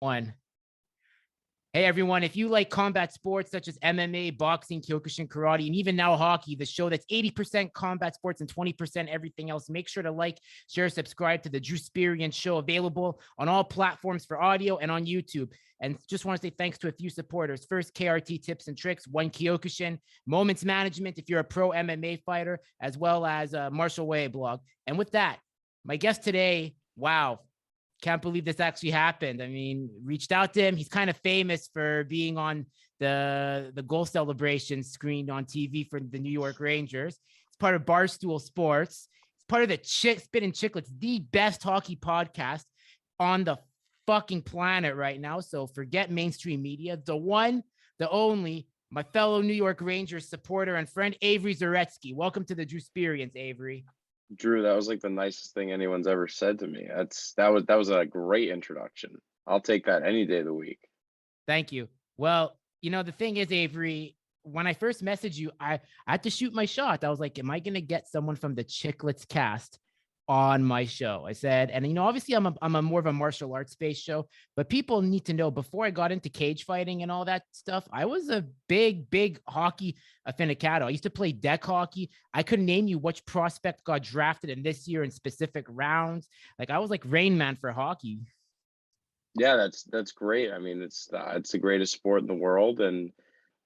One. Hey everyone, if you like combat sports such as MMA, boxing, Kyokushin, karate, and even now hockey, the show that's 80% combat sports and 20% everything else, make sure to like, share, subscribe to the Drewsperience show, available on all platforms for audio and on YouTube. And just want to say thanks to a few supporters. First, KRT Tips and Tricks, One Kyokushin, Moments Management if you're a pro MMA fighter, as well as Martial Way blog. And with that, my guest today, wow, can't believe this actually happened. I mean, reached out to him. He's kind of famous for being on the goal celebration screen on TV for the New York Rangers. It's part of Barstool Sports. It's part of the Spit and Chicklets, the best hockey podcast on the fucking planet right now. So forget mainstream media. The one, the only, my fellow New York Rangers supporter and friend, Avery Zaretsky. Welcome to the Drewsperience, Avery. Drew, that was like the nicest thing anyone's ever said to me. That was a great introduction. I'll take that any day of the week. Thank you. Well, the thing is, Avery, when I first messaged you, I had to shoot my shot. I was like, am I going to get someone from the Chicklets cast on my show? I said, and obviously I'm a more of a martial arts based show, but people need to know, before I got into cage fighting and all that stuff, I was a big hockey aficionado. I used to play deck hockey. I couldn't name you which prospect got drafted in this year in specific rounds. Like, I was like Rain Man for hockey. Yeah, that's great. I mean, it's the greatest sport in the world, and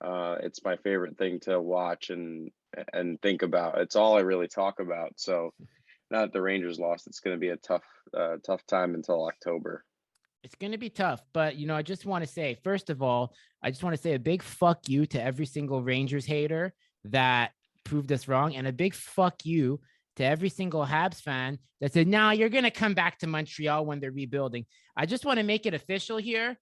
it's my favorite thing to watch and think about. It's all I really talk about. So now that the Rangers lost, it's going to be a tough time until October. It's going to be tough, but I just want to say, first of all, I just want to say a big fuck you to every single Rangers hater that proved us wrong, and a big fuck you to every single Habs fan that said, "Nah, you're going to come back to Montreal when they're rebuilding." I just want to make it official here.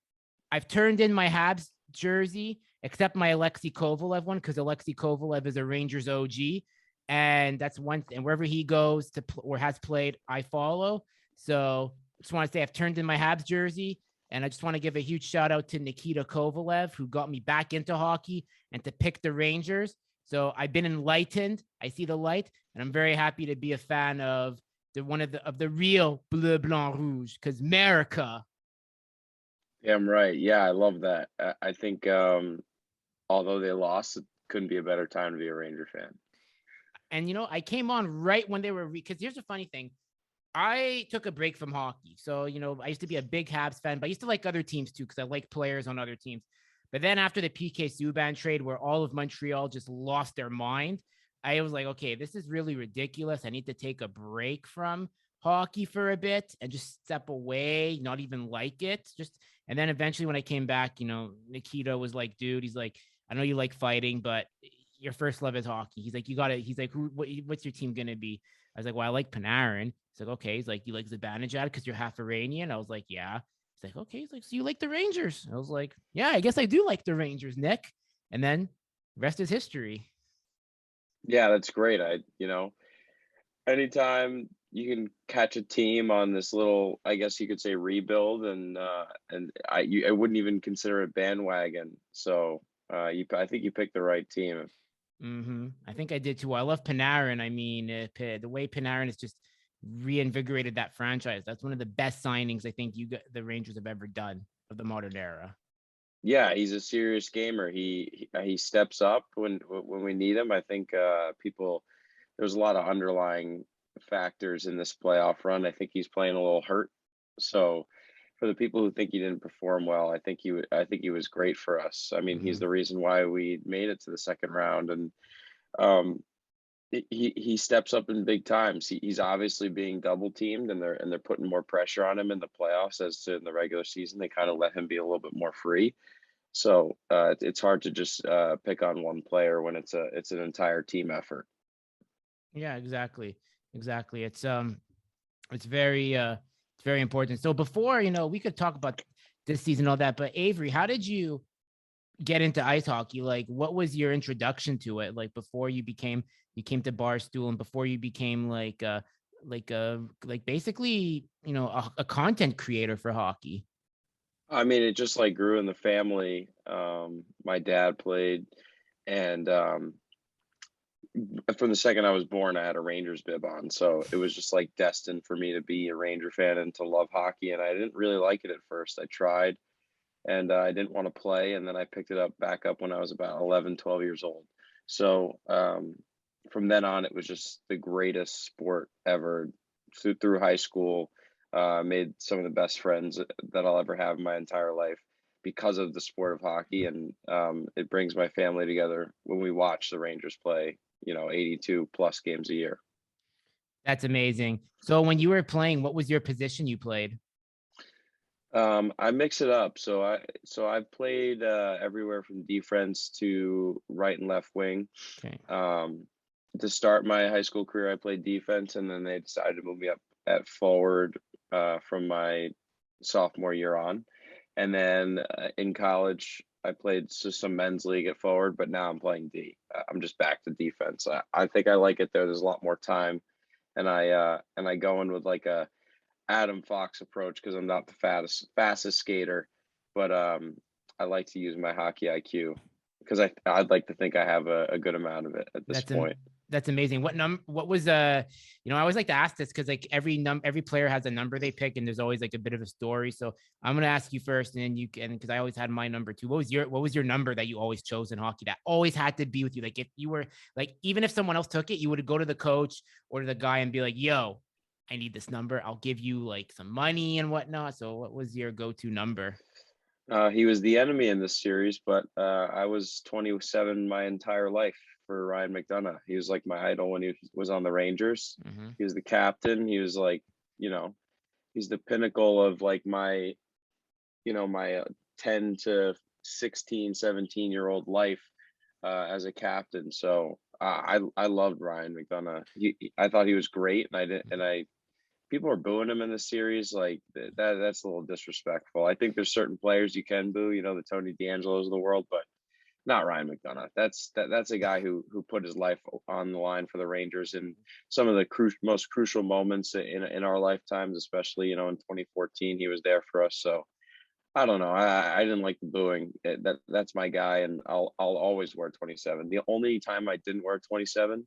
I've turned in my Habs jersey, except my Alexei Kovalev one, because Alexei Kovalev is a Rangers OG. And that's one thing. And wherever he goes to or has played, I follow. So just want to say I've turned in my Habs jersey, and I just want to give a huge shout out to Nikita Kovalev, who got me back into hockey and to pick the Rangers. So I've been enlightened. I see the light, and I'm very happy to be a fan of the real Bleu Blanc Rouge, because America. Yeah, I'm right. Yeah, I love that. I think although they lost, it couldn't be a better time to be a Ranger fan. And I came on right when they were, because here's the funny thing. I took a break from hockey. So, I used to be a big Habs fan, but I used to like other teams too, because I like players on other teams. But then after the PK Subban trade, where all of Montreal just lost their mind, I was like, okay, this is really ridiculous. I need to take a break from hockey for a bit and just step away, not even like it. And then eventually when I came back, Nikita was like, dude, he's like, I know you like fighting, but your first love is hockey. He's like, he's like, what's your team going to be? I was like, well, I like Panarin. He's like, okay. He's like, you like Zibanejad because you're half Iranian? I was like, yeah. He's like, okay. He's like, so you like the Rangers? I was like, yeah, I guess I do like the Rangers, Nick. And then rest is history. Yeah, that's great. Anytime you can catch a team on this little, I guess you could say, rebuild, and I wouldn't even consider it bandwagon. So I think you picked the right team. I think I did too. I love Panarin. I mean, the way Panarin has just reinvigorated that franchise. That's one of the best signings I think the Rangers have ever done of the modern era. Yeah, he's a serious gamer. He steps up when we need him. I think there's a lot of underlying factors in this playoff run. I think he's playing a little hurt. So for the people who think he didn't perform well, I think he was great for us. I mean, he's the reason why we made it to the second round, and he steps up in big times. He's obviously being double teamed, and they're putting more pressure on him in the playoffs as to in the regular season. They kind of let him be a little bit more free. So it's hard to just pick on one player when it's an entire team effort. Yeah, exactly. It's very important. So before, we could talk about this season, all that, but Avery, how did you get into ice hockey? Like, what was your introduction to it? Like, before you came to Barstool, and before you became like basically, a content creator for hockey. I mean, it just like grew in the family. My dad played, and from the second I was born, I had a Rangers bib on. So it was just like destined for me to be a Ranger fan and to love hockey. And I didn't really like it at first. I tried and I didn't want to play. And then I picked it back up when I was about 11, 12 years old. So from then on, it was just the greatest sport ever. Through high school, made some of the best friends that I'll ever have in my entire life because of the sport of hockey. And it brings my family together when we watch the Rangers play, 82 plus games a year. That's amazing. So when you were playing, what was your position you played? I mix it up. I've played everywhere from defense to right and left wing. Okay. To start my high school career, I played defense, and then they decided to move me up at forward from my sophomore year on. And then in college, I played just some men's league at forward, but now I'm playing D. I'm just back to defense. I think I like it there. There's a lot more time, and I go in with like a Adam Fox approach because I'm not the fastest skater, but I like to use my hockey IQ because I'd like to think I have a good amount of it at this point. That's amazing. What was I always like to ask this because like every player has a number they pick and there's always like a bit of a story. So I'm gonna ask you first and then you can, because I always had my number too. What was your number that you always chose in hockey that always had to be with you? Like if you were like, even if someone else took it, you would go to the coach or to the guy and be like, yo, I need this number. I'll give you like some money and whatnot. So what was your go-to number? He was the enemy in this series, but I was 27 my entire life for Ryan McDonagh. He was like my idol when he was on the Rangers. Mm-hmm. He was the captain. He was like, he's the pinnacle of like my 10 to 16, 17-year-old life as a captain. So I loved Ryan McDonagh. I thought he was great, and people are booing him in the series. Like that's a little disrespectful. I think there's certain players you can boo, the Tony DeAngelos of the world, but not Ryan McDonagh. That's a guy who put his life on the line for the Rangers in some of the most crucial moments in our lifetimes, especially, in 2014, he was there for us. So I don't know. I didn't like the booing. That's my guy, and I'll always wear 27. The only time I didn't wear 27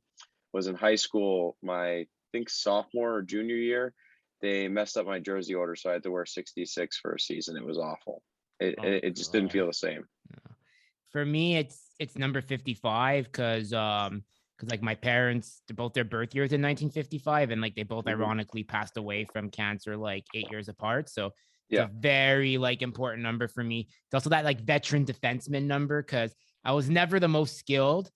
was in high school. I think sophomore or junior year, they messed up my jersey order, so I had to wear 66 for a season. It was awful. It just didn't feel the same. Yeah. For me, it's number 55 because like my parents, both their birth years in 1955, and like they both ironically passed away from cancer like 8 years apart. So it's a very like important number for me. It's also that like veteran defenseman number because I was never the most skilled.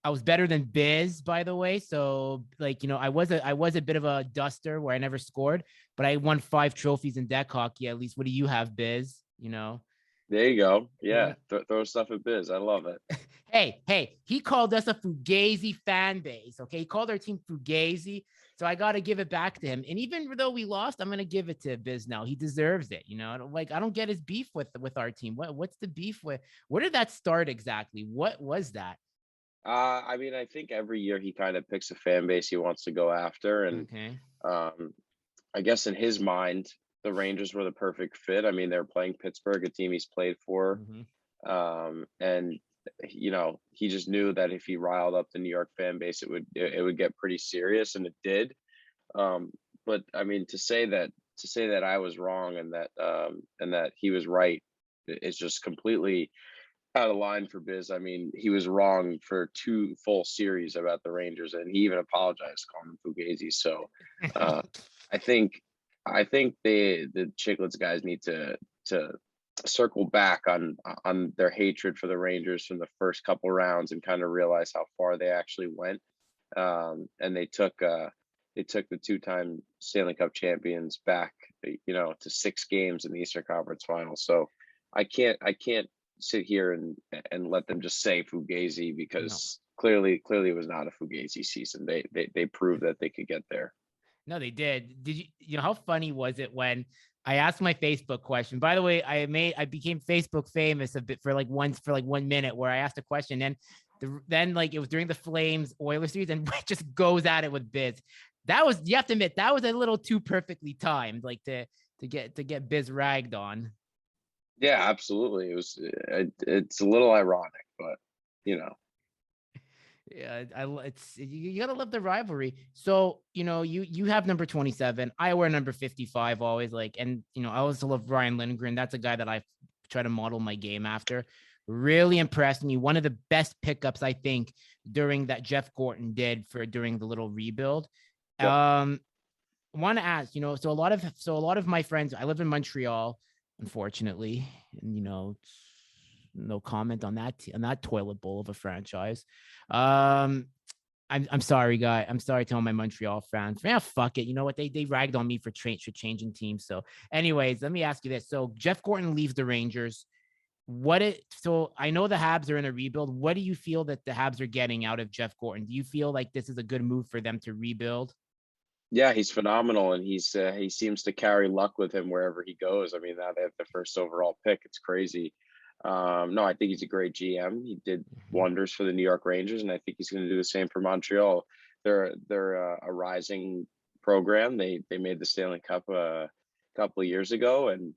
I was better than Biz, by the way. So like, I was a bit of a duster where I never scored, but I won 5 trophies in deck hockey. At least, what do you have, Biz? There you go. Yeah. Throw stuff at Biz. I love it. Hey, he called us a Fugazi fan base. Okay. He called our team Fugazi. So I got to give it back to him. And even though we lost, I'm going to give it to Biz now. He deserves it. I don't get his beef with our team. What's the beef with? Where did that start exactly? What was that? I mean, I think every year he kind of picks a fan base he wants to go after. And okay. I guess in his mind, the Rangers were the perfect fit. I mean, they're playing Pittsburgh, a team he's played for. And he just knew that if he riled up the New York fan base, it would get pretty serious, and it did. But I mean, to say that I was wrong and that he was right, it's just completely out of line for Biz. I mean, he was wrong for 2 full series about the Rangers, and he even apologized calling them Fugazi. So I think the Chicklets guys need to circle back on their hatred for the Rangers from the first couple rounds and kind of realize how far they actually went. And they took the 2-time Stanley Cup champions back, to 6 games in the Eastern Conference Finals. So I can't sit here and let them just say Fugazi because clearly it was not a Fugazi season. They proved that they could get there. No, they did. Did you how funny was it when I asked my Facebook question? By the way, I became Facebook famous a bit for like 1 minute where I asked a question and then like it was during the Flames Oilers series and just goes at it with Biz. You have to admit that was a little too perfectly timed, like to get Biz ragged on. Yeah, absolutely. It's a little ironic, but Yeah, it's you gotta love the rivalry. So you have number 27. I wear number 55 always. And I also love Brian Lindgren. That's a guy that I try to model my game after. Really impressed me. One of the best pickups I think during that Jeff Gorton did during the little rebuild. Yep. Want to ask, so a lot of my friends. I live in Montreal, unfortunately, and no comment on that toilet bowl of a franchise. I'm sorry, guy. I'm sorry to all my Montreal fans. Yeah, fuck it. You know what? They ragged on me for changing teams. So, anyways, let me ask you this. So Jeff Gorton leaves the Rangers. So I know the Habs are in a rebuild. What do you feel that the Habs are getting out of Jeff Gorton? Do you feel like this is a good move for them to rebuild? Yeah, he's phenomenal, and he seems to carry luck with him wherever he goes. I mean, now they have the first overall pick. It's crazy. No, I think he's a great GM. He did wonders for the New York Rangers, and I think he's going to do the same for Montreal. They're a rising program. They made the Stanley Cup a couple of years ago, and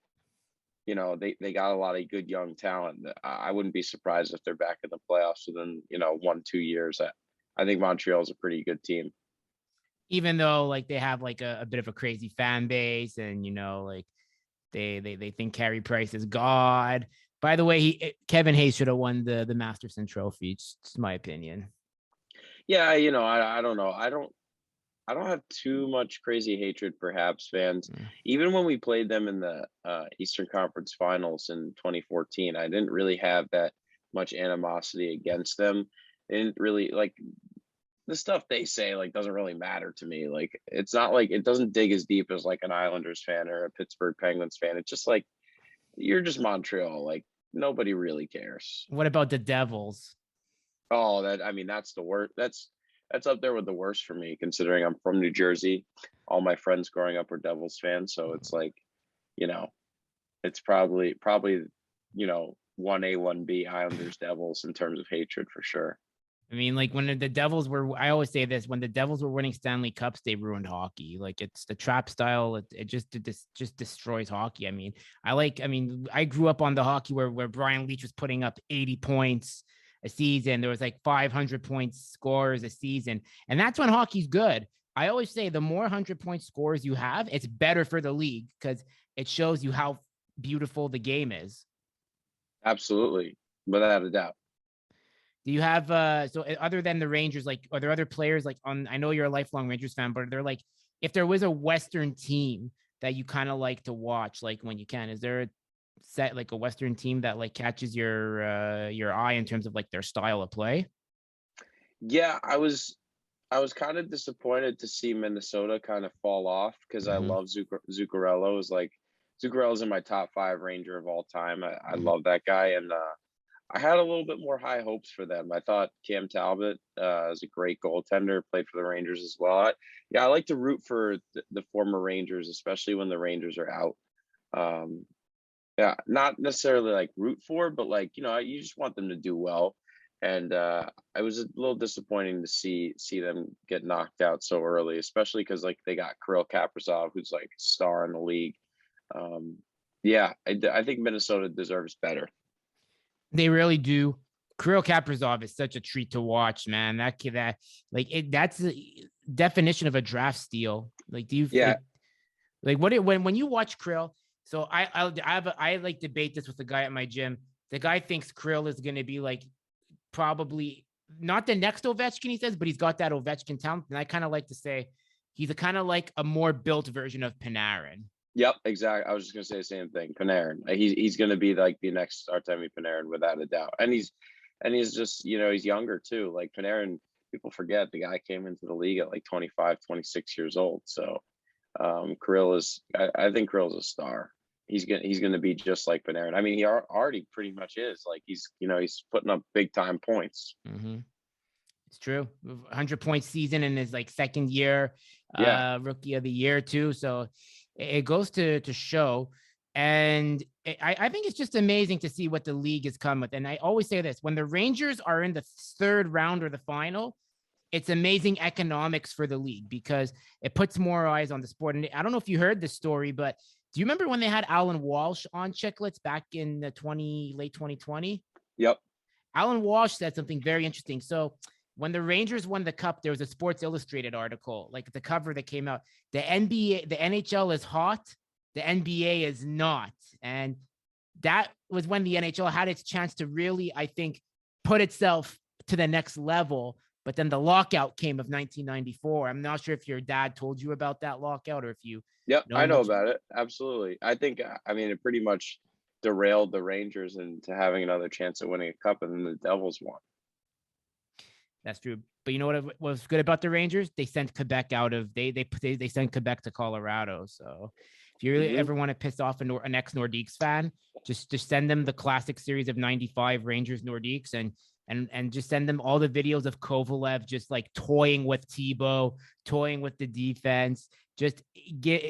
they got a lot of good young talent. I wouldn't be surprised if they're back in the playoffs within 1-2 years. I think Montreal is a pretty good team. Even though they have a bit of a crazy fan base, and they think Carey Price is God. By the way, Kevin Hayes should have won the Masterson Trophy. It's my opinion. Yeah, I don't know. I don't have too much crazy hatred for Habs fans. Even when we played them in the Eastern Conference Finals in 2014, I didn't really have that much animosity against them. They didn't really the stuff they say doesn't really matter to me. It's not it doesn't dig as deep as an Islanders fan or a Pittsburgh Penguins fan. It's just you're just Montreal. Nobody really cares. What about the Devils? Oh, that's the worst. That's up there with the worst for me, considering I'm from New Jersey. All my friends growing up were Devils fans, so it's it's probably 1A, 1B Islanders Devils in terms of hatred for sure. I mean, when the Devils were, I always say this, when the Devils were winning Stanley Cups, they ruined hockey. It's the trap style. It just destroys hockey. I grew up on the hockey where Brian Leetch was putting up 80 points a season. There was 500 points scores a season. And that's when hockey's good. I always say the more 100-point scores you have, it's better for the league because it shows you how beautiful the game is. Absolutely. Without a doubt. Do you have so other than the Rangers, are there other players I know you're a lifelong Rangers fan, but are there if there was a Western team that you kind of like to watch when you can, is there a set a Western team that catches your eye in terms of their style of play? Yeah, I was kind of disappointed to see Minnesota kind of fall off because I love Zuccarello. Zuccarello's in my top 5 Ranger of all time. I love that guy, and I had a little bit more high hopes for them. I thought Cam Talbot is a great goaltender, played for the Rangers as well. I like to root for the former Rangers, especially when the Rangers are out. Yeah, not necessarily root for, but you just want them to do well. And I was a little disappointing to see them get knocked out so early, especially because they got Kirill Kaprizov, who's a star in the league. Yeah, I think Minnesota deserves better. They really do. Kirill Kaprizov is such a treat to watch, man. That's the definition of a draft steal. Do you? Yeah. When you watch Kirill? So I debate this with the guy at my gym. The guy thinks Kirill is going to be probably not the next Ovechkin, he says, but he's got that Ovechkin talent. And I kind of like to say he's a kind of a more built version of Panarin. Yep, exactly. I was just gonna say the same thing. Panarin. He's gonna be the next Artemi Panarin without a doubt. And he's just he's younger too. Panarin, people forget the guy came into the league at 25, 26 years old. So Kirill is. I think Kirill's a star. He's gonna be just like Panarin. I mean, he already pretty much is. He's putting up big time points. Mm-hmm. It's true. 100-point season in his second year, rookie of the year too. So it goes to show. And I think it's just amazing to see what the league has come with. And I always say this, when the Rangers are in the third round or the final, it's amazing economics for the league because it puts more eyes on the sport. And I don't know if you heard this story, but do you remember when they had Alan Walsh on Chicklets back in the late 2020? Yep. Alan Walsh said something very interesting. So when the Rangers won the cup, there was a Sports Illustrated article, like the cover that came out. The NBA, the NHL is hot, the NBA is not. And that was when the NHL had its chance to really, I think, put itself to the next level. But then the lockout came of 1994. I'm not sure if your dad told you about that lockout or if you Yep, I know much about it. Absolutely. I think, I mean, it pretty much derailed the Rangers into having another chance at winning a cup, and then the Devils won. That's true. But you know what was good about the Rangers? They sent Quebec out of they sent Quebec to Colorado. So if you really ever want to piss off an ex Nordiques fan, just send them the classic series of '95 Rangers Nordiques and just send them all the videos of Kovalev just like toying with Thibault, toying with the defense, just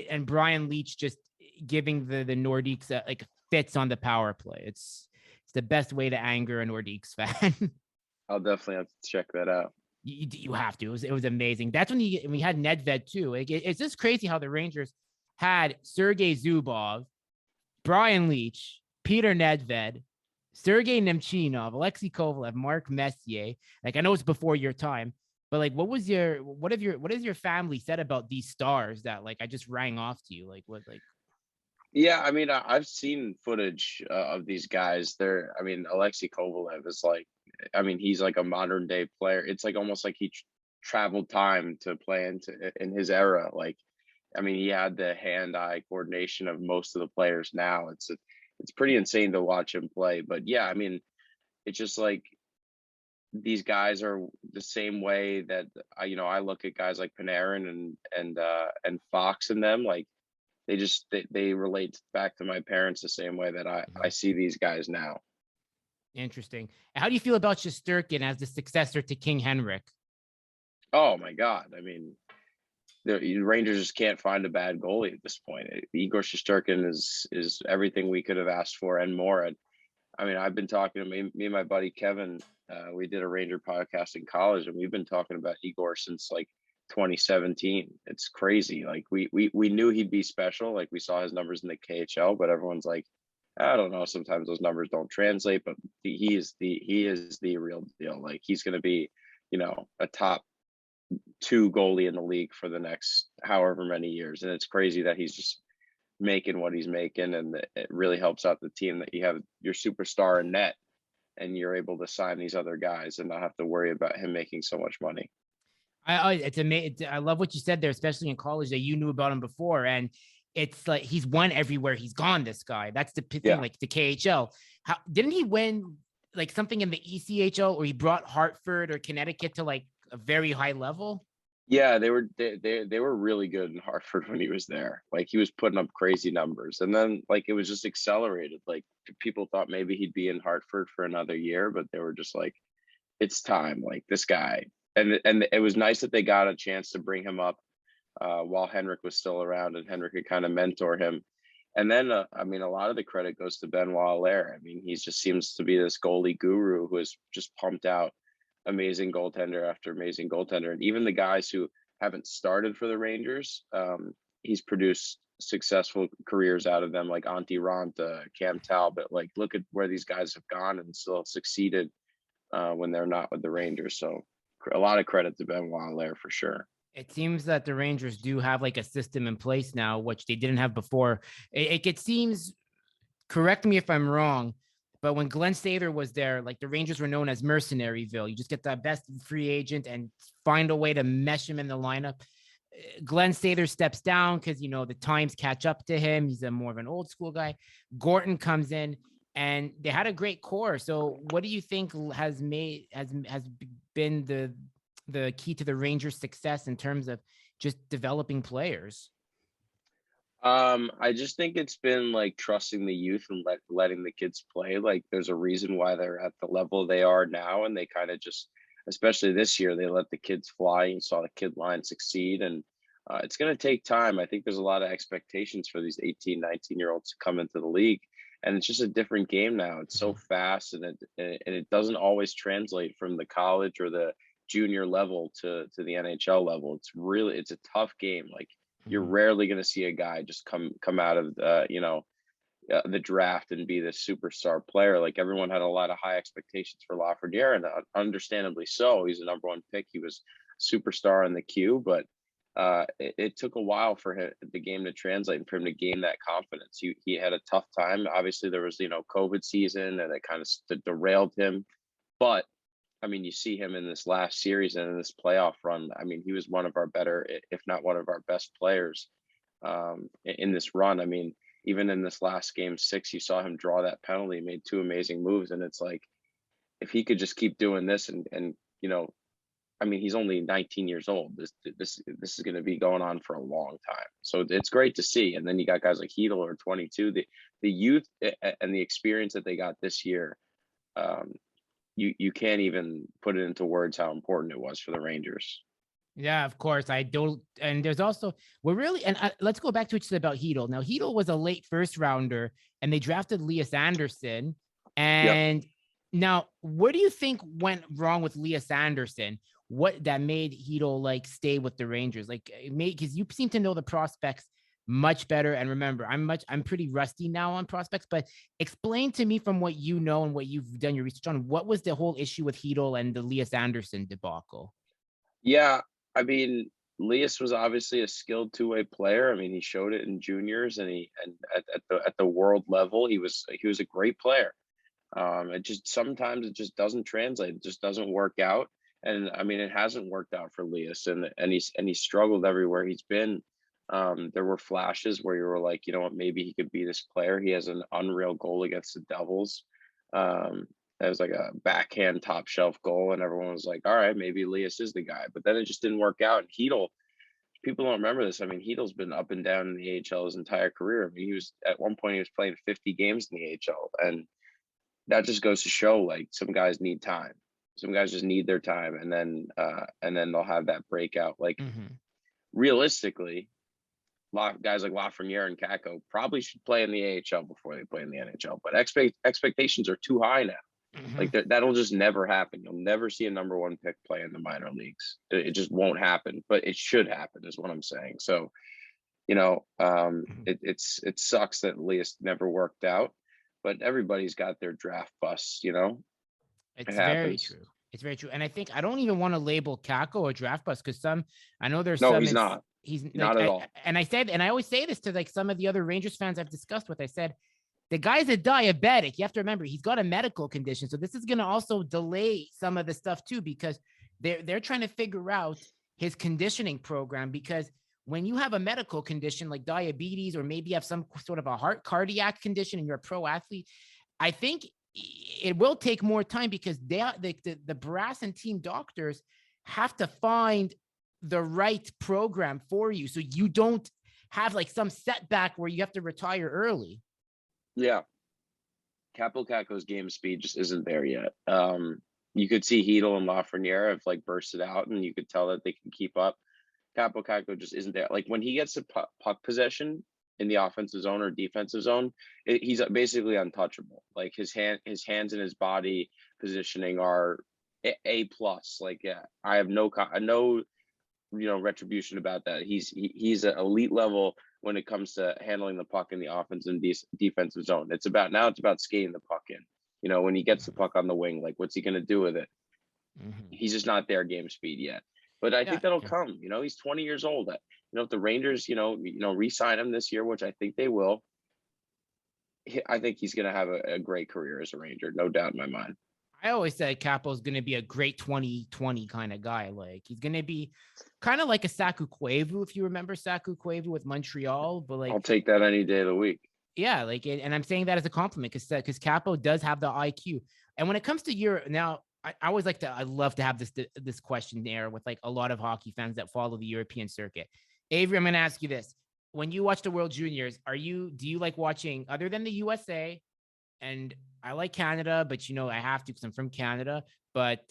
and Brian Leetch just giving the Nordiques like fits on the power play. It's the best way to anger a Nordiques fan. I'll definitely have to check that out. You have to. It was amazing. That's when we had Nedved too. It's just crazy how the Rangers had Sergei Zubov, Brian Leetch, Peter Nedved, Sergei Nemchinov, Alexei Kovalev, Mark Messier. Like, I know it's before your time, but like, what has your family said about these stars that like I just rang off to you? Like, what like? Yeah, I mean, I've seen footage of these guys. I mean, Alexei Kovalev is like, I mean, he's like a modern day player. It's like almost like he traveled time to play in his era. Like, I mean, he had the hand-eye coordination of most of the players now. It's pretty insane to watch him play. But yeah, I mean, it's just like these guys are the same way that I look at guys like Panarin and Fox and them. Like, they relate back to my parents the same way that I see these guys now. Interesting. How do you feel about Shasturkin as the successor to King Henrik? Oh my God. I mean, the Rangers just can't find a bad goalie at this point. Igor Shasturkin is everything we could have asked for and more. I mean, I've been talking to me and my buddy Kevin. We did a Ranger podcast in college, and we've been talking about Igor since like 2017. It's crazy. Like we knew he'd be special. Like we saw his numbers in the KHL, but everyone's like, I don't know. Sometimes those numbers don't translate, but he is the real deal. Like he's going to be, a top 2 goalie in the league for the next however many years. And it's crazy that he's just making what he's making, and it really helps out the team that you have your superstar in net and you're able to sign these other guys and not have to worry about him making so much money. It's amazing. I love what you said there, especially in college, that you knew about him before. And it's like he's won everywhere he's gone. This guy. That's the thing. Like the KHL. How didn't he win like something in the ECHL, or he brought Hartford or Connecticut to like a very high level? Yeah, they were really good in Hartford when he was there. Like he was putting up crazy numbers, and then like it was just accelerated. Like people thought maybe he'd be in Hartford for another year, but they were just like, it's time. Like this guy, and it was nice that they got a chance to bring him up while Henrik was still around, and Henrik could kind of mentor him. And then, I mean, a lot of the credit goes to Benoit Allaire. I mean, he just seems to be this goalie guru who has just pumped out amazing goaltender after amazing goaltender. And even the guys who haven't started for the Rangers, he's produced successful careers out of them, like Antti Ranta, Cam Talbot. Like, look at where these guys have gone and still succeeded when they're not with the Rangers. So a lot of credit to Benoit Allaire for sure. It seems that the Rangers do have like a system in place now, which they didn't have before. It seems, correct me if I'm wrong, but when Glenn Sather was there, like the Rangers were known as Mercenaryville. You just get the best free agent and find a way to mesh him in the lineup. Glenn Sather steps down because, the times catch up to him. He's more of an old school guy. Gorton comes in and they had a great core. So what do you think has been the key to the Rangers' success in terms of just developing players? I just think it's been like trusting the youth and letting the kids play. Like there's a reason why they're at the level they are now, and they kind of just, especially this year, they let the kids fly. You saw the kid line succeed, and it's going to take time. I think there's a lot of expectations for these 18, 19-year-olds to come into the league, and it's just a different game now. It's so fast, and it doesn't always translate from the college or the junior level to the NHL level. It's a tough game. Like you're rarely going to see a guy just come out of the draft and be this superstar player. Like everyone had a lot of high expectations for Lafreniere, and understandably so. He's a number one pick. He was a superstar in the queue, but it took a while for the game to translate and for him to gain that confidence. He had a tough time. Obviously, there was COVID season, and it kind of derailed him. But I mean, you see him in this last series and in this playoff run. I mean, he was one of our better, if not one of our best players in this run. I mean, even in this last game 6, you saw him draw that penalty, made 2 amazing moves, and it's like if he could just keep doing this and I mean, he's only 19 years old. This is going to be going on for a long time. So it's great to see. And then you got guys like Hedel or 22. The youth and the experience that they got this year. You can't even put it into words how important it was for the Rangers. Yeah, of course. I don't. And there's also, let's go back to what you said about Hedel. Now, Hedel was a late first rounder, and they drafted Lias Anderson. And now, what do you think went wrong with Lias Anderson? What that made Hedel like stay with the Rangers? Like, because you seem to know the prospects much better. And remember, I'm pretty rusty now on prospects, but explain to me from what you know and what you've done your research on, what was the whole issue with Hedel and the Lias Anderson debacle? Yeah, I mean, Lias was obviously a skilled two-way player. I mean, he showed it in juniors, and at the world level, he was a great player. It just sometimes it just doesn't translate. It just doesn't work out. And I mean, it hasn't worked out for Lias, and he's struggled everywhere he's been. There were flashes where you were like, you know what, maybe he could be this player. He has an unreal goal against the Devils. That was like a backhand top shelf goal, and everyone was like, all right, maybe Lias is the guy. But then it just didn't work out. And Hedel, people don't remember this. I mean, Hedel's been up and down in the AHL his entire career. I mean, he was at one point he was playing 50 games in the AHL, and that just goes to show like some guys need time. Some guys just need their time, and then they'll have that breakout. Like realistically, guys like Lafreniere and Kakko probably should play in the AHL before they play in the NHL. But expectations are too high now. Like that'll just never happen. You'll never see a number one pick play in the minor leagues. It just won't happen. But it should happen, is what I'm saying. So, it sucks that Lias never worked out. But everybody's got their draft busts. It's very true. It's very true. And I think I don't even want to label Kakko a draft bust, because I know there's some. No, he's not. He's not at all. And I always say this to like some of the other Rangers fans I've discussed with. I said, the guy's a diabetic. You have to remember he's got a medical condition. So this is going to also delay some of the stuff too, because they're trying to figure out his conditioning program, because when you have a medical condition like diabetes, or maybe you have some sort of a cardiac condition and you're a pro athlete, I think it will take more time, because the brass and team doctors have to find the right program for you, so you don't have like some setback where you have to retire early. Yeah. Kaapo Kakko's game speed just isn't there yet. You could see Hedel and Lafreniere have like bursted out, and you could tell that they can keep up. Kaapo Kakko just isn't there. Like when he gets a puck possession in the offensive zone or defensive zone, he's basically untouchable. Like his hands and his body positioning are A plus. Like, yeah, I have no retribution about that. He's an elite level when it comes to handling the puck in the offensive and defensive zone. It's about skating the puck in. When he gets the puck on the wing, like what's he going to do with it? He's just not there game speed yet. But I think that'll come. He's 20 years old. If the Rangers, re-sign him this year, which I think they will, I think he's going to have a great career as a Ranger, no doubt in my mind. I always said Kaapo's going to be a great 2020 kind of guy. Like he's going to be kind of like a Saku Koivu, if you remember Saku Koivu with Montreal. But like, I'll take that any day of the week. Yeah, and I'm saying that as a compliment, because Kaapo does have the IQ. And when it comes to Europe, now I love to have this questionnaire with like a lot of hockey fans that follow the European circuit. Avery, I'm going to ask you this: when you watch the World Juniors, do you like watching other than the USA? And I like Canada, but I have to because I'm from Canada. But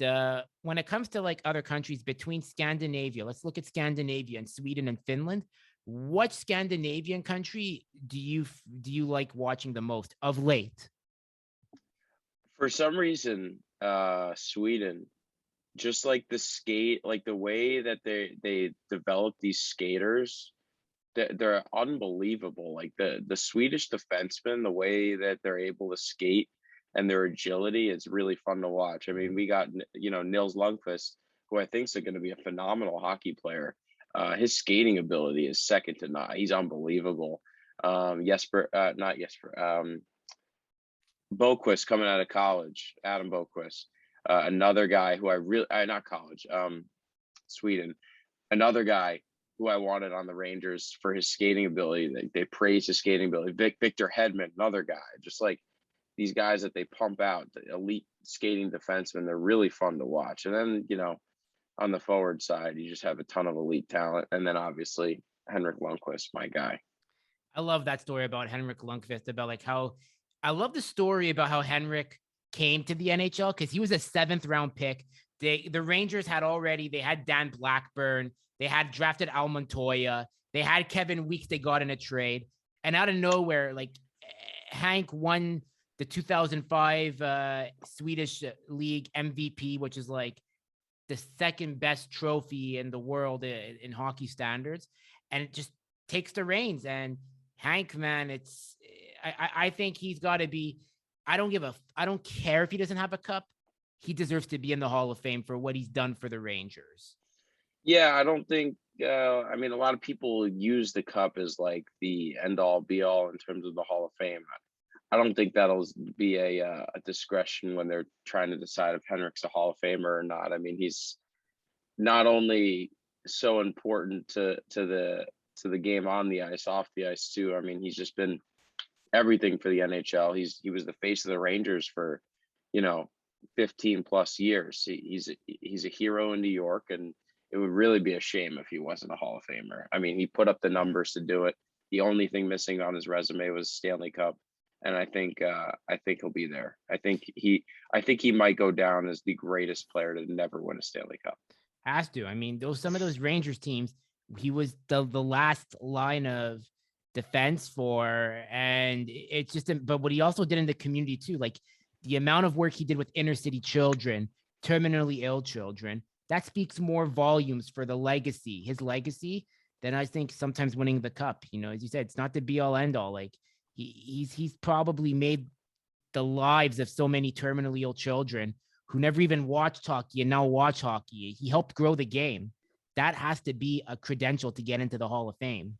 when it comes to like other countries between Scandinavia, let's look at Scandinavia and Sweden and Finland. What Scandinavian country do you like watching the most of late? For some reason, Sweden, just like the way that they develop these skaters they're unbelievable. Like the Swedish defensemen, the way that they're able to skate and their agility is really fun to watch. I mean, we got Nils Lundqvist, who I think is going to be a phenomenal hockey player. His skating ability is second to none. He's unbelievable. Not Jesper. Boquist coming out of college, Adam Boquist, another guy who I really, not college, Sweden, another guy who I wanted on the Rangers for his skating ability. They praise his skating ability. Victor Hedman, another guy, just like these guys that they pump out, the elite skating defensemen. They're really fun to watch. And then, on the forward side, you just have a ton of elite talent. And then obviously Henrik Lundqvist, my guy. I love that story about Henrik Lundqvist, about like how I love the story about how Henrik came to the NHL, because he was a 7th round pick. The Rangers had Dan Blackburn, they had drafted Al Montoya, they had Kevin Weeks they got in a trade, and out of nowhere, like Hank won the 2005 Swedish League MVP, which is like the second best trophy in the world in hockey standards, and it just takes the reins. And Hank, man, I think he's got to be. I don't care if he doesn't have a cup. He deserves to be in the Hall of Fame for what he's done for the Rangers. Yeah, I don't think. I mean, a lot of people use the cup as like the end all be all in terms of the Hall of Fame. I don't think that'll be a discretion when they're trying to decide if Henrik's a Hall of Famer or not. I mean, he's not only so important to the game on the ice, off the ice too. I mean, he's just been everything for the NHL. He was the face of the Rangers for 15 plus years. He's a hero in New York, and it would really be a shame if he wasn't a Hall of Famer. I mean, he put up the numbers to do it. The only thing missing on his resume was Stanley Cup, and I think he'll be there. I think he might go down as the greatest player to never win a Stanley Cup. Has to. I mean, some of those Rangers teams, he was the last line of defense for, and it's just. But what he also did in the community too, like the amount of work he did with inner city children, terminally ill children, that speaks more volumes for his legacy, than I think sometimes winning the cup. As you said, it's not the be all end all. Like he's probably made the lives of so many terminally ill children who never even watched hockey and now watch hockey. He helped grow the game. That has to be a credential to get into the Hall of Fame.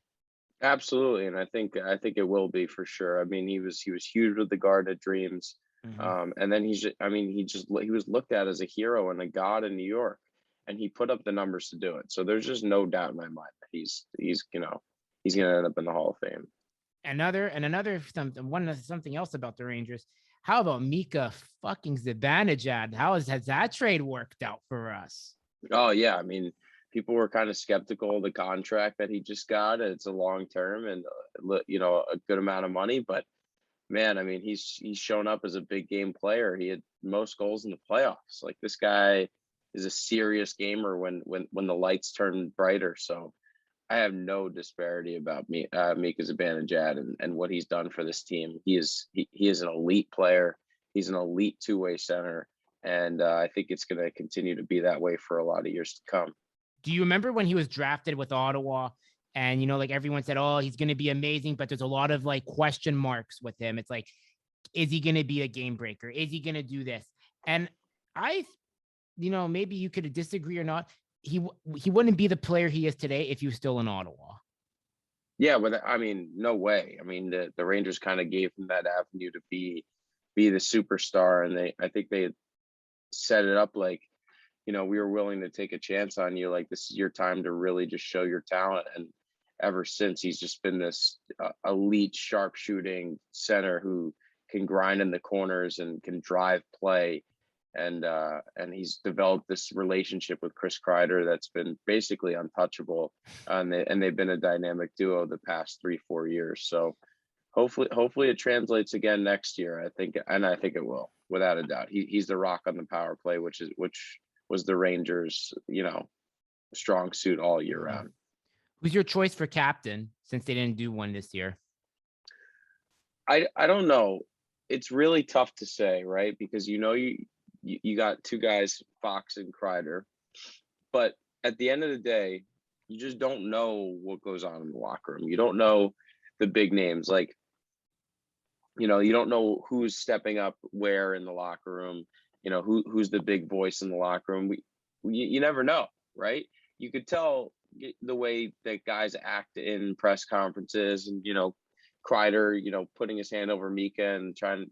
Absolutely, and I think it will be for sure. I mean, he was huge with the Garden of Dreams, and then he was looked at as a hero and a god in New York, and he put up the numbers to do it. So there's just no doubt in my mind that he's going to end up in the Hall of Fame. Something else about the Rangers. How about Mika fucking Zibanejad? How has that trade worked out for us? Oh yeah, I mean, people were kind of skeptical of the contract that he just got. It's a long term and a good amount of money, but man, I mean, he's shown up as a big game player. He had most goals in the playoffs. Like, this guy is a serious gamer when the lights turn brighter. So I have no disparity about Mika Zibanejad and what he's done for this team. He is an elite player. He's an elite two-way center, and I think it's going to continue to be that way for a lot of years to come. Do you remember when he was drafted with Ottawa, and like everyone said, oh, he's going to be amazing, but there's a lot of like question marks with him. It's like, is he going to be a game breaker? Is he going to do this? And maybe you could disagree or not. He wouldn't be the player he is today if he was still in Ottawa. Yeah, but I mean, no way. I mean, the Rangers kind of gave him that avenue to be the superstar, and I think they set it up like, we were willing to take a chance on you. Like, this is your time to really just show your talent. And ever since, he's just been this elite sharpshooting center who can grind in the corners and can drive play. And he's developed this relationship with Chris Kreider that's been basically untouchable. And they've been a dynamic duo the past 3-4 years. So hopefully it translates again next year. I think it will, without a doubt. He's the rock on the power play, which was the Rangers, strong suit all year round. Who's your choice for captain, since they didn't do one this year? I don't know. It's really tough to say, right? Because you got two guys, Fox and Kreider, but at the end of the day, you just don't know what goes on in the locker room. You don't know the big names. Like, you don't know who's stepping up where in the locker room, who's the big voice in the locker room. You never know, right? You could tell the way that guys act in press conferences, and Kreider, putting his hand over Mika and trying,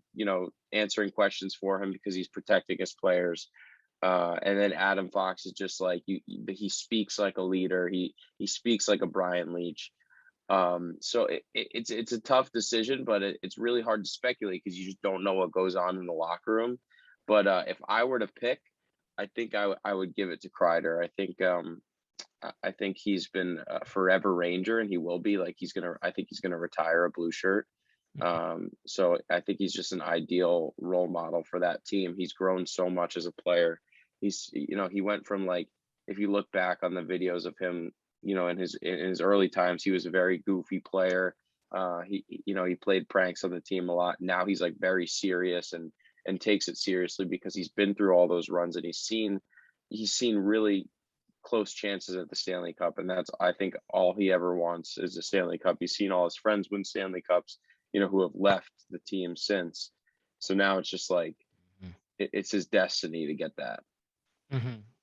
answering questions for him because he's protecting his players. And then Adam Fox is just like, he speaks like a leader. He speaks like a Brian Leach. So it's a tough decision, but it's really hard to speculate because you just don't know what goes on in the locker room. But if I were to pick, I think I would give it to Kreider. I think he's been a forever Ranger, and he will be. Like, I think he's gonna retire a blue shirt. So I think he's just an ideal role model for that team. He's grown so much as a player. He went from, like, if you look back on the videos of him, in his early times, he was a very goofy player. He played pranks on the team a lot. Now he's like very serious and takes it seriously because he's been through all those runs, and he's seen really close chances at the Stanley Cup. And that's, I think, all he ever wants is a Stanley Cup. He's seen all his friends win Stanley Cups, who have left the team since. So now it's just like, it's his destiny to get that.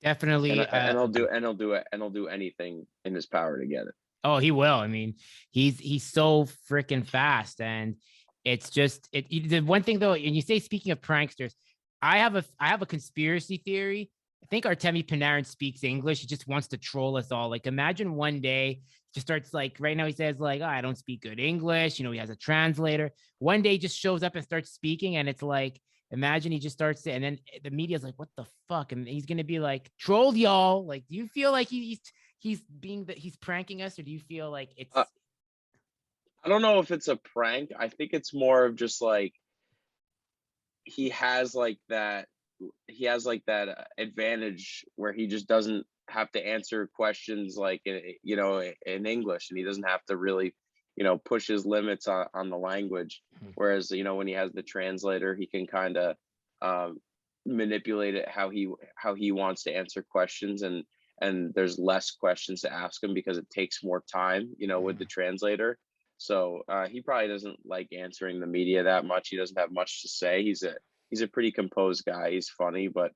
Definitely. And he'll do anything in his power to get it. Oh, he will. I mean, he's so freaking fast. And it's just, the one thing though, and you say, speaking of pranksters, I have a conspiracy theory. I think Artemi Panarin speaks English. He just wants to troll us all. Like, imagine one day just starts, like, right now he says, like, I don't speak good English. He has a translator. One day he just shows up and starts speaking, and it's like, imagine he just starts to, and then the media's like, what the fuck? And he's gonna be like, trolled y'all. Like, do you feel like he's pranking us, or do you feel like it's? I don't know if it's a prank. I think it's more of just like, he has like that advantage where he just doesn't have to answer questions like, in English, and he doesn't have to really, push his limits on the language. Whereas, when he has the translator, he can kind of manipulate it how he wants to answer questions, and there's less questions to ask him because it takes more time, with the translator. So he probably doesn't like answering the media that much. He doesn't have much to say. He's a pretty composed guy. He's funny, but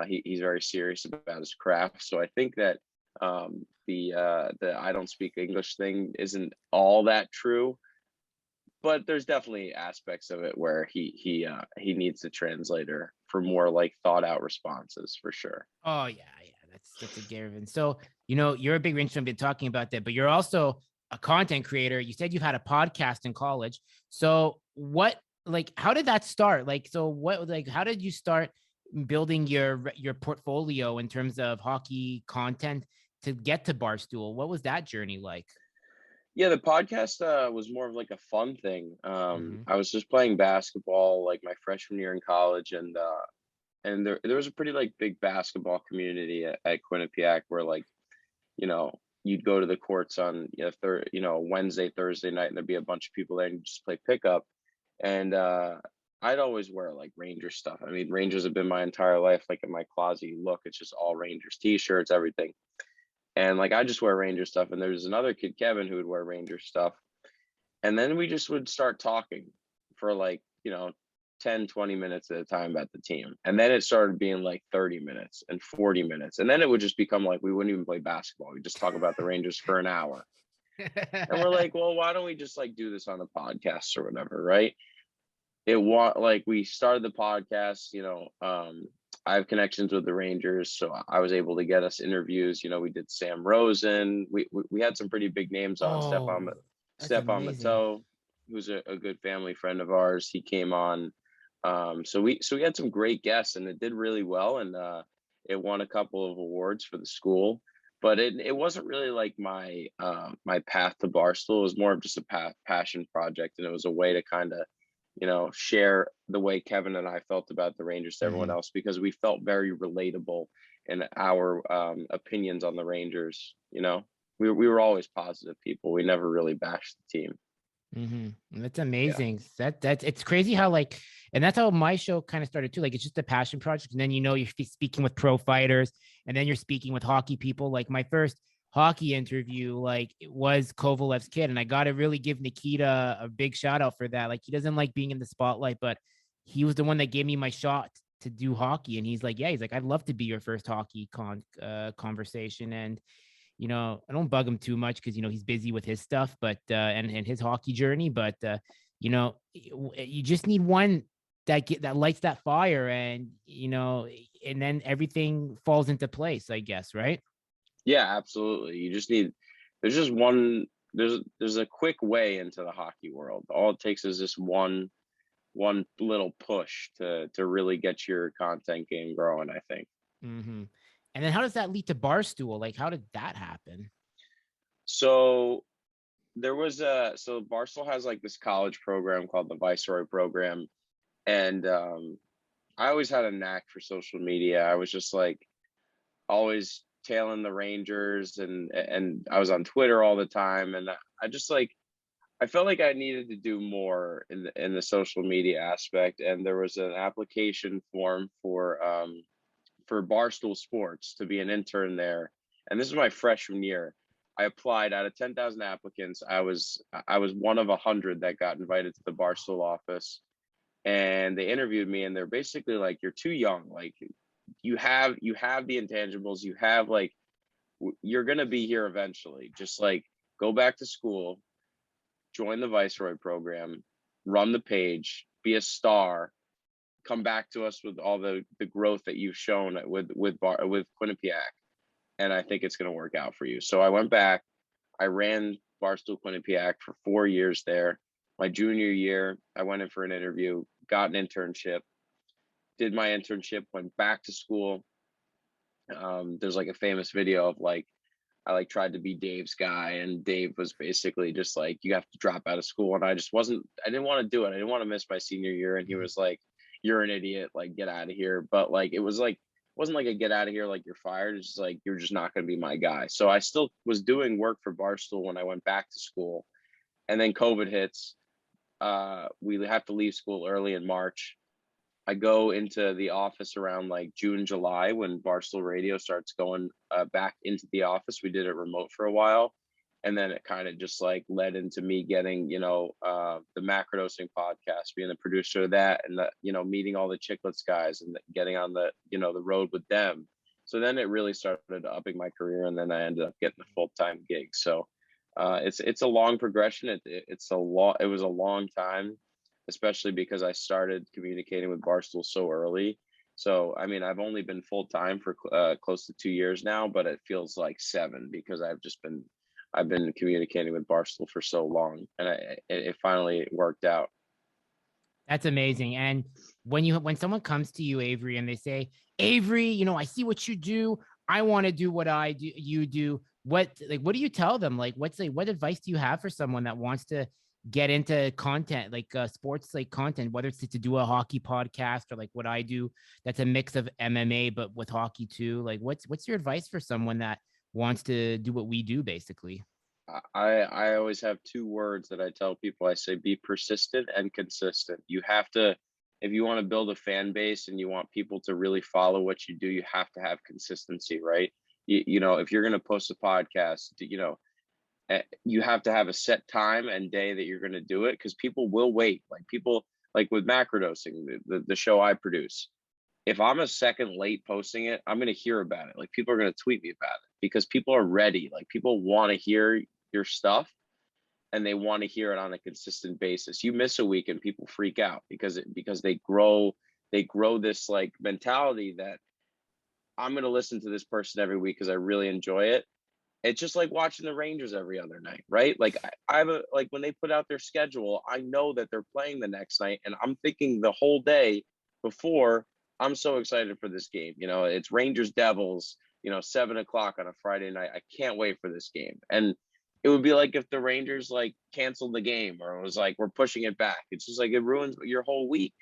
he's very serious about his craft. So I think that the I don't speak English thing isn't all that true, but there's definitely aspects of it where he needs the translator for more like thought out responses, for sure. Oh yeah, that's a given. So you're a big Rangers fan, been talking about that, but you're also a content creator. You said you've had a podcast in college. So how did that start? How did you start building your portfolio in terms of hockey content to get to Barstool? What was that journey like? Yeah, the podcast was more of like a fun thing. I was just playing basketball like my freshman year in college, and there was a pretty like big basketball community at Quinnipiac where, like, you'd go to the courts on Wednesday, Thursday night, and there'd be a bunch of people there and you just play pickup. And I'd always wear like Rangers stuff. I mean, Rangers have been my entire life. Like, in my closet, you look, it's just all Rangers t-shirts, everything. And like, I just wear Rangers stuff. And there's another kid, Kevin, who would wear Rangers stuff. And then we just would start talking for like, 10, 20 minutes at a time about the team. And then it started being like 30 minutes and 40 minutes. And then it would just become like, we wouldn't even play basketball. We just talk about the Rangers for an hour. And we're like, well, why don't we just like do this on the podcast or whatever, right? We started the podcast, I have connections with the Rangers, so I was able to get us interviews. We did Sam Rosen. We had some pretty big names on. Stefan Matteau, who's a good family friend of ours. He came on. So we had some great guests, and it did really well, and it won a couple of awards for the school. But it wasn't really like my path to Barstool. It was more of just a passion project, and it was a way to kind of, share the way Kevin and I felt about the Rangers to everyone else, because we felt very relatable in our opinions on the Rangers. We were always positive people. We never really bashed the team. That's amazing. Yeah. That's it's crazy how and that's how my show kind of started too. Like, it's just a passion project, and then you're speaking with pro fighters, and then you're speaking with hockey people. Like, my first hockey interview, like it was Kovalev's kid. And I got to really give Nikita a big shout out for that. Like he doesn't like being in the spotlight, but he was the one that gave me my shot to do hockey. And he's like, yeah, he's like, I'd love to be your first hockey conversation. And, I don't bug him too much because, he's busy with his stuff, but, and his hockey journey, but, you just need one that lights that fire, and, and then everything falls into place, I guess. Right. Yeah, absolutely. You just need, there's just one, there's a quick way into the hockey world. All it takes is this one little push to really get your content game growing, I think. Mm-hmm. And then how does that lead to Barstool? Like, how did that happen? So so Barstool has like this college program called the Viceroy Program. And I always had a knack for social media. I was just like always tailing the Rangers, and I was on Twitter all the time. And I just like, I felt like I needed to do more in the social media aspect. And there was an application form for Barstool Sports to be an intern there. And this is my freshman year. I applied out of 10,000 applicants. I was one of 100 that got invited to the Barstool office, and they interviewed me. And they're basically like, "You're too young. Like, you have the intangibles. You have like, you're gonna be here eventually. Just like go back to school, join the Viceroy program, run the page, be a star, come back to us with all the growth that you've shown with Quinnipiac, and I think it's going to work out for you." So I went back. I ran Barstool Quinnipiac for 4 years there. My junior year, I went in for an interview, got an internship, did my internship, went back to school. There's like a famous video of like, I like tried to be Dave's guy, and Dave was basically just like, "You have to drop out of school." And I didn't want to do it. I didn't want to miss my senior year. And he was like, "You're an idiot, like get out of here." But like, it wasn't like a get out of here, like you're fired. It's just like, you're just not going to be my guy. So I still was doing work for Barstool when I went back to school. And then COVID hits. We have to leave school early in March. I go into the office around like June, July, when Barstool Radio starts going back into the office. We did it remote for a while. And then it kind of just like led into me getting, the macrodosing podcast, being the producer of that, and meeting all the Chicklets guys and getting on the road with them. So then it really started upping my career, and then I ended up getting a full-time gig. So it's a long progression. It was a long time, especially because I started communicating with Barstool so early. So, I mean, I've only been full-time for close to 2 years now, but it feels like 7 because I've been communicating with Barstool for so long, and it finally worked out. That's amazing. And when someone comes to you, Avery, and they say, "Avery, I see what you do. I want to do what I do. You do." What do you tell them? Like, what advice do you have for someone that wants to get into content, like sports, like content, whether it's to do a hockey podcast or like what I do, that's a mix of MMA but with hockey too? Like, what's your advice for someone that wants to do what we do, basically? I always have 2 words that I tell people. I say, be persistent and consistent. You have to, if you want to build a fan base and you want people to really follow what you do, you have to have consistency, right? If you're going to post a podcast, you have to have a set time and day that you're going to do it, because people will wait. Like people, like with macrodosing, the show I produce, if I'm a second late posting it, I'm going to hear about it. Like people are going to tweet me about it because people are ready. Like people want to hear your stuff, and they want to hear it on a consistent basis. You miss a week and people freak out because they grow this like mentality that I'm going to listen to this person every week because I really enjoy it. It's just like watching the Rangers every other night, right? Like I have like when they put out their schedule, I know that they're playing the next night, and I'm thinking the whole day before, I'm so excited for this game. It's Rangers Devils, 7 o'clock on a Friday night. I can't wait for this game. And it would be like if the Rangers like canceled the game, or it was like, we're pushing it back. It's just like, it ruins your whole week.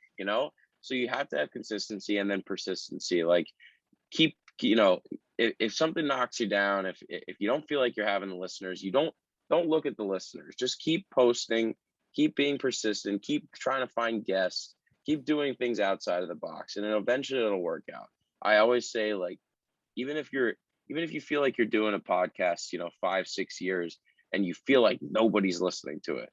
So you have to have consistency and then persistency. Like keep, if something knocks you down, if you don't feel like you're having the listeners, you don't look at the listeners. Just keep posting, keep being persistent, keep trying to find guests, keep doing things outside of the box, and then eventually it'll work out. I always say, like, even if you're even if you feel like you're doing a podcast, 5, 6 years, and you feel like nobody's listening to it,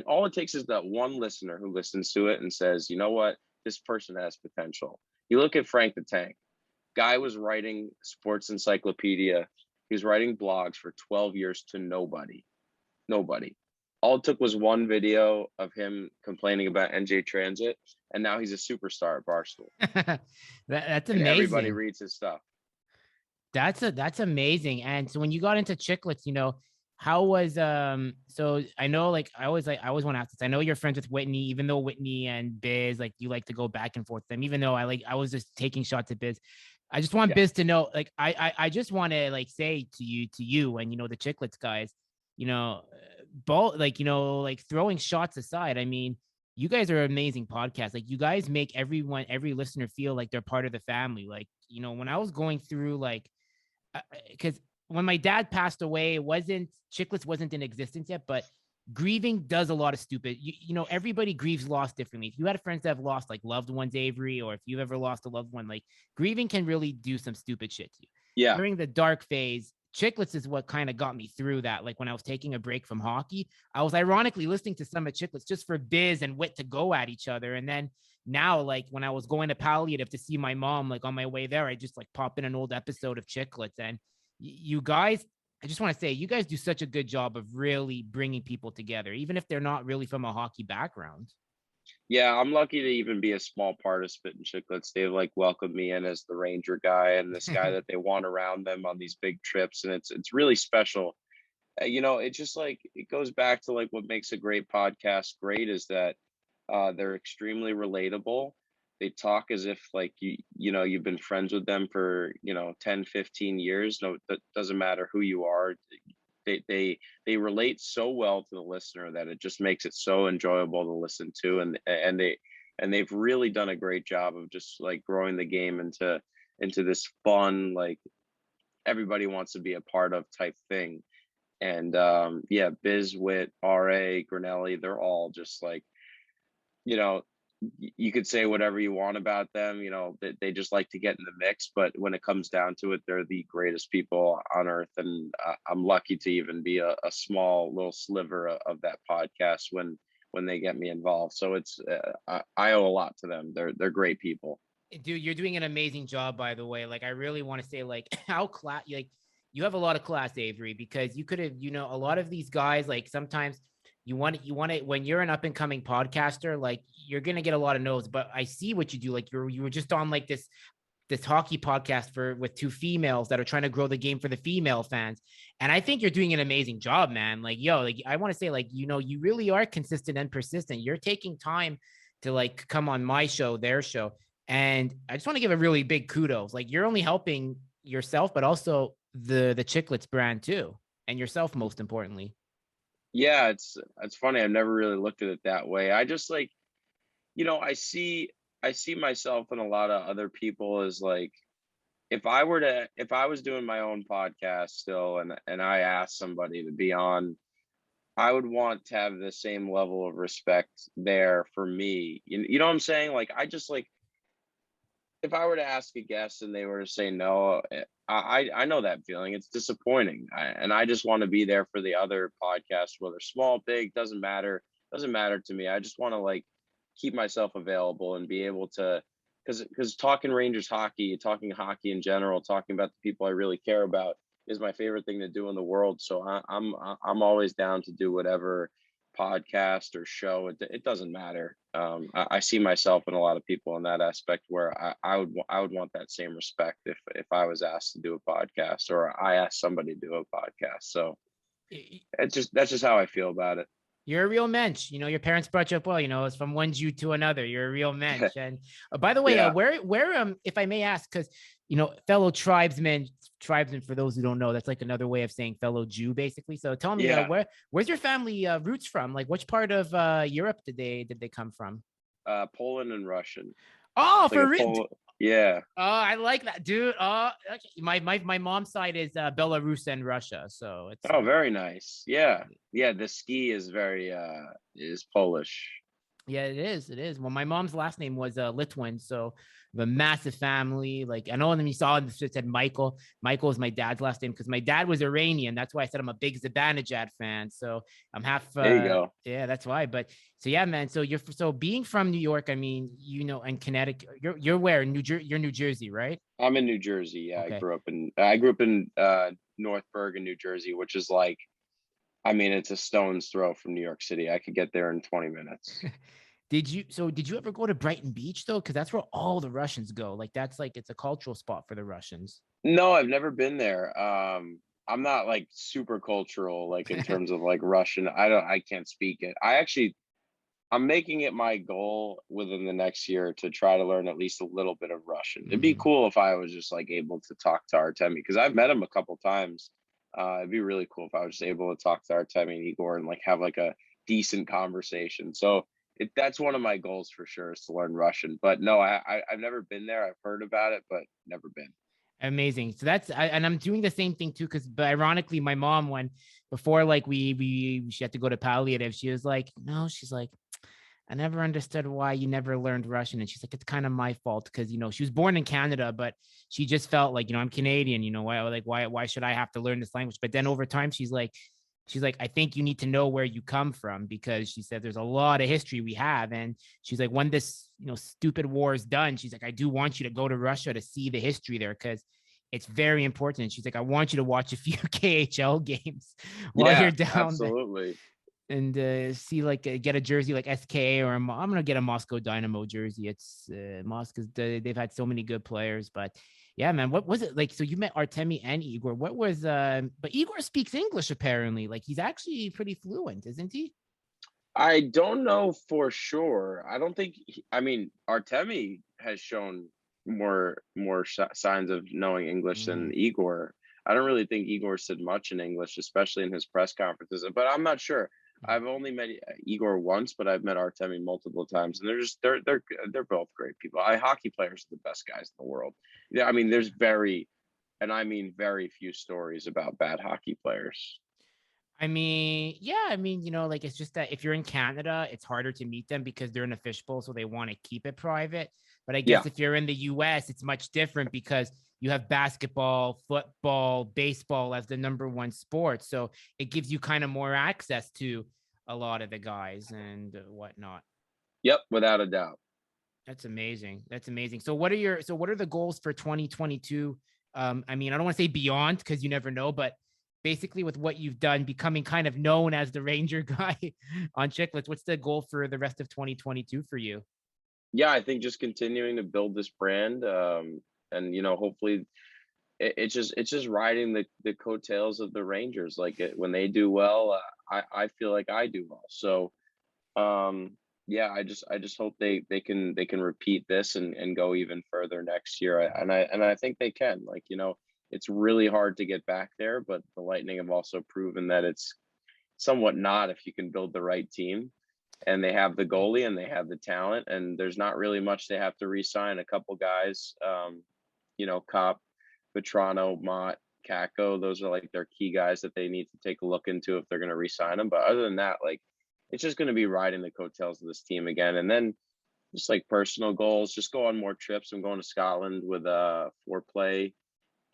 all it takes is that one listener who listens to it and says, you know what, this person has potential. You look at Frank the Tank. Guy was writing sports encyclopedia. He was writing blogs for 12 years to nobody. Nobody. All it took was one video of him complaining about NJ Transit, and now he's a superstar at Barstool. That's and amazing. Everybody reads his stuff. That's amazing. And so when you got into Chiclets, how was so I know like I always want to ask this. I know you're friends with Whitney, even though Whitney and Biz, like you like to go back and forth with them, even though I was just taking shots at Biz. I just want Biz to know, like I just want to like say to you and the Chiclets guys, both like throwing shots aside, I mean, you guys are an amazing podcast. Like you guys make every listener feel like they're part of the family. Like, when I was going through like, because when my dad passed away, Chiclets wasn't in existence yet, but grieving does a lot of stupid, everybody grieves loss differently. If you had friends that have lost like loved ones, Avery, or if you've ever lost a loved one, like grieving can really do some stupid shit to you. Yeah. During the dark phase, Chiclets is what kind of got me through that. Like when I was taking a break from hockey, I was ironically listening to some of Chiclets just for Biz and Wit to go at each other. And then now, like when I was going to Palliative to see my mom, like on my way there, I just like pop in an old episode of Chiclets. And you guys, I just want to say, you guys do such a good job of really bringing people together, even if they're not really from a hockey background. Yeah, I'm lucky to even be a small part of Spit and Chiclets. They've like welcomed me in as the Ranger guy and this guy that they want around them on these big trips, and it's really special. It just like it goes back to like what makes a great podcast great is that they're extremely relatable. They talk as if like you've been friends with them for 10, 15 years. No, that doesn't matter who you are. They relate so well to the listener that it just makes it so enjoyable to listen to, and they've really done a great job of just like growing the game into this fun, like everybody wants to be a part of type thing. And Biz, Wit, RA, Grinelli, they're all just like, you could say whatever you want about them, they just like to get in the mix, but when it comes down to it, they're the greatest people on earth. And I'm lucky to even be a small little sliver of that podcast when they get me involved. So it's I owe a lot to them. They're great people. Dude, you're doing an amazing job, by the way. Like I really want to say like how you have a lot of class, Avery, because you could have, a lot of these guys, like sometimes you want it when you're an up and coming podcaster, like you're going to get a lot of no's, but I see what you do. Like you were just on like this hockey podcast with two females that are trying to grow the game for the female fans. And I think you're doing an amazing job, man. Like, like I want to say like, you really are consistent and persistent. You're taking time to like come on my show, their show. And I just want to give a really big kudos. Like you're only helping yourself, but also the Chiclets brand too. And yourself, most importantly. Yeah, it's funny. I've never really looked at it that way. I just like, I see myself and a lot of other people as like, if I was doing my own podcast still and I asked somebody to be on, I would want to have the same level of respect there for me. You know what I'm saying? Like, I just like, if I were to ask a guest and they were to say no, I know that feeling. It's disappointing. And I just want to be there for the other podcasts, whether small, big, doesn't matter. Doesn't matter to me. I just want to like keep myself available and be able to, because talking Rangers hockey, talking hockey in general, talking about the people I really care about is my favorite thing to do in the world. So I'm always down to do whatever podcast or show. It doesn't matter. I see myself in a lot of people in that aspect where I would want that same respect if I was asked to do a podcast or I asked somebody to do a podcast. So that's just how I feel about it. You're a real mensch. Your parents brought you up well. It's from one Jew to another. You're a real mensch. And by the way, where if I may ask, because fellow tribesmen, for those who don't know, that's like another way of saying fellow Jew, basically. So tell me, where's your family roots from? Like, which part of Europe did they come from? Poland and Russian. Oh, for real? Yeah. Oh, I like that, dude. Oh, okay. My mom's side is Belarus and Russia, so it's. Oh, very nice. Yeah. The ski is very is Polish. Yeah, it is. It is. Well, my mom's last name was Litwin, so the massive family. Like I know, and then you saw it said Michael. Michael is my dad's last name because my dad was Iranian. That's why I said I'm a big Zibanejad fan. So I'm half. There you go. Yeah, that's why. But so yeah, man. So so being from New York. I mean, and Connecticut. You're where New Jersey. You're New Jersey, right? I'm in New Jersey. Yeah, Okay. I grew up in North Bergen, New Jersey, which is like, I mean, it's a stone's throw from New York City. I could get there in 20 minutes. Did you ever go to Brighton Beach though? Because that's where all the Russians go. Like that's like it's a cultural spot for the Russians. No, I've never been there. I'm not like super cultural, like in terms of like Russian. I can't speak it. I'm making it my goal within the next year to try to learn at least a little bit of Russian. It'd be Mhm. cool if I was just like able to talk to Artemi because I've met him a couple times. It'd be really cool if I was just able to talk to Artemi and Igor and like have like a decent conversation. So that's one of my goals for sure is to learn Russian. But no, I've never been there. I've heard about it, but never been. Amazing. So and I'm doing the same thing too. Cause but ironically, my mom, when before like she had to go to palliative, she was like, no, she's like, I never understood why you never learned Russian. And she's like, it's kind of my fault because she was born in Canada, but she just felt like, I'm Canadian, why should I have to learn this language? But then over time, she's like, I think you need to know where you come from because she said there's a lot of history we have. And she's like, when this, stupid war is done, she's like, I do want you to go to Russia to see the history there because it's very important. And she's like, I want you to watch a few KHL games while you're Yeah, down there absolutely. and see get a jersey like SKA or I'm gonna get a Moscow Dynamo jersey. It's Moscow's they've had so many good players, but yeah, man, what was it like? So you met Artemi and Igor. What was but Igor speaks English apparently. Like he's actually pretty fluent, isn't he? I don't know for sure. I don't think. I mean, Artemi has shown more signs of knowing English than Mm, Igor. I don't really think Igor said much in English, especially in his press conferences. But I'm not sure. mm. I've only met Igor once, but I've met Artemi multiple times, and they're both great people. Hockey players are the best guys in the world. Yeah, I mean, there's and I mean very few stories about bad hockey players. I mean, yeah, I mean, like it's just that if you're in Canada, it's harder to meet them because they're in a fishbowl, so they want to keep it private. But I guess Yeah. if you're in the US, it's much different because you have basketball, football, baseball as the number one sport. So it gives you kind of more access to a lot of the guys and whatnot. Yep. Without a doubt. That's amazing. That's amazing. So what are the goals for 2022? I mean, I don't want to say beyond because you never know, but basically with what you've done, becoming kind of known as the Ranger guy on Chicklets, what's the goal for the rest of 2022 for you? Yeah, I think just continuing to build this brand, and hopefully it's just riding the coattails of the Rangers. Like when they do well, I feel like I do well. So yeah, I just hope they can repeat this and go even further next year. And I think they can. Like it's really hard to get back there, but the Lightning have also proven that it's somewhat not if you can build the right team and they have the goalie and they have the talent and there's not really much they have to re-sign. A couple guys, Cop, Vetrano, Mott, Kako, those are like their key guys that they need to take a look into if they're going to re-sign them. But other than that, like it's just going to be riding the coattails of this team again. And then just like personal goals, just go on more trips. I'm going to Scotland with foreplay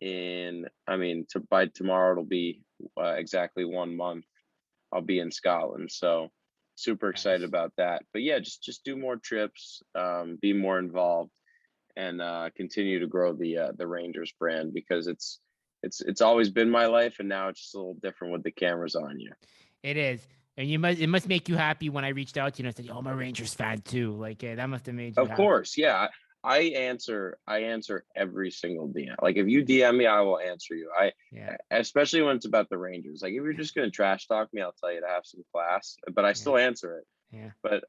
I mean, by tomorrow it'll be exactly 1 month. I'll be in Scotland. So super excited Nice. about that. But yeah, just do more trips, be more involved, and continue to grow the Rangers brand because it's always been my life, and now it's just a little different with the cameras on you. It is. And it must make you happy when I reached out to you and I said, "Oh, I'm a Rangers fan too." Like that must have made you Of happy. course, yeah. I answer every single DM. Like if you DM me, I will answer you. Yeah. Especially when it's about the Rangers. Like if you're just gonna trash talk me, I'll tell you to have some class, but I Yeah. still answer it. Yeah. But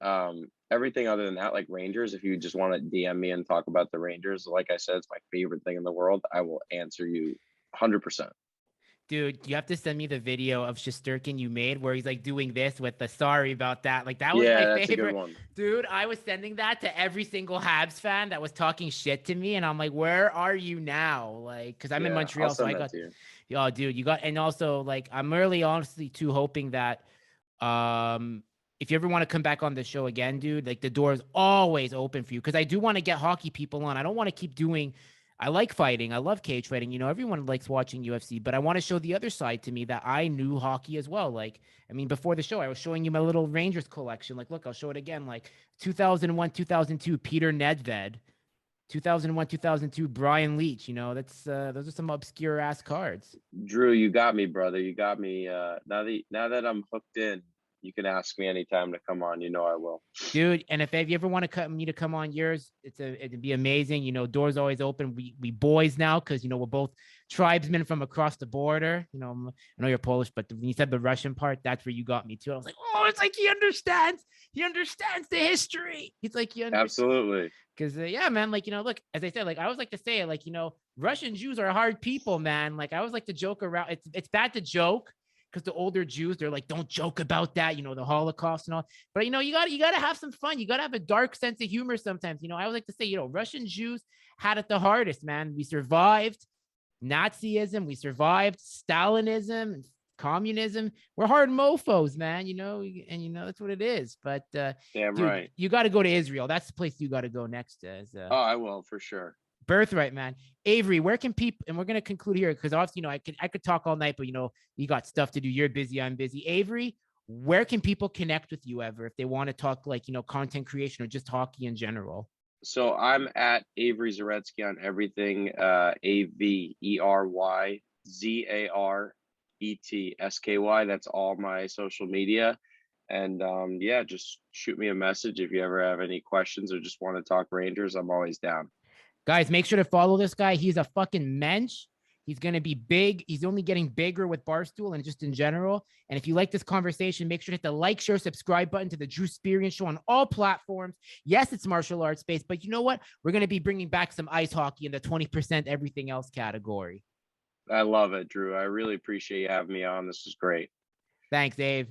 everything other than that, like Rangers, if you just want to DM me and talk about the Rangers, like I said, it's my favorite thing in the world. I will answer you 100%. Dude, you have to send me the video of Shasturkin you made where he's like doing this with the sorry about that. Like that was my Yeah, that's a good favorite. one. Dude, I was sending that to every single Habs fan that was talking shit to me. And I'm like, where are you now? Like, because I'm in Yeah, I'll Montreal. So send I that got, to you. oh, dude, and also like, I'm really honestly too hoping that, um, if you ever want to come back on the show again, dude, like the door is always open for you. Cause I do want to get hockey people on. I don't want to keep doing, I like fighting. I love cage fighting. You know, everyone likes watching UFC, but I want to show the other side to me that I knew hockey as well. Like, I mean, before the show, I was showing you my little Rangers collection. Like, look, I'll show it again. Like 2001, 2002, Peter Nedved, 2001, 2002, Brian Leach. You know, that's, those are some obscure ass cards. Drew, you got me, brother. You got me. Now that I'm hooked in, you can ask me anytime to come on. You know I will. Dude, and if you ever want to come on yours, it'd be amazing. You know, doors always open. We boys now, because you know we're both tribesmen from across the border. You know, I know you're Polish, but when you said the Russian part, that's where you got me too. I was like, oh, it's like he understands the history. He's like, he understands. Absolutely. Because yeah, man, like, you know, look, as I said, like I always like to say, like, you know, Russian Jews are hard people, man. Like I always like to joke around. It's bad to joke, because the older Jews, they're like, don't joke about that, you know, the Holocaust and all. But you know, you gotta have some fun. You gotta have a dark sense of humor sometimes. You know, I would like to say, you know, Russian Jews had it the hardest, man. We survived Nazism, we survived Stalinism, communism. We're hard mofos, man. You know, and you know that's what it is. But damn dude, right, you got to go to Israel. That's the place you got to go next. Oh, I will for sure. Birthright, man. Avery, where can people, and we're going to conclude here because obviously, you know, I could talk all night, but you know, you got stuff to do. You're busy. I'm busy. Avery, where can people connect with you ever if they want to talk like, you know, content creation or just hockey in general? So I'm at Avery Zaretsky on everything. AVERYZARETSKY. That's all my social media. And yeah, just shoot me a message if you ever have any questions or just want to talk Rangers. I'm always down. Guys, make sure to follow this guy. He's a fucking mensch. He's going to be big. He's only getting bigger with Barstool and just in general. And if you like this conversation, make sure to hit the like, share, subscribe button to the Drewsperience Show on all platforms. Yes, it's martial arts based, but you know what? We're going to be bringing back some ice hockey in the 20% everything else category. I love it, Drew. I really appreciate you having me on. This is great. Thanks, Dave.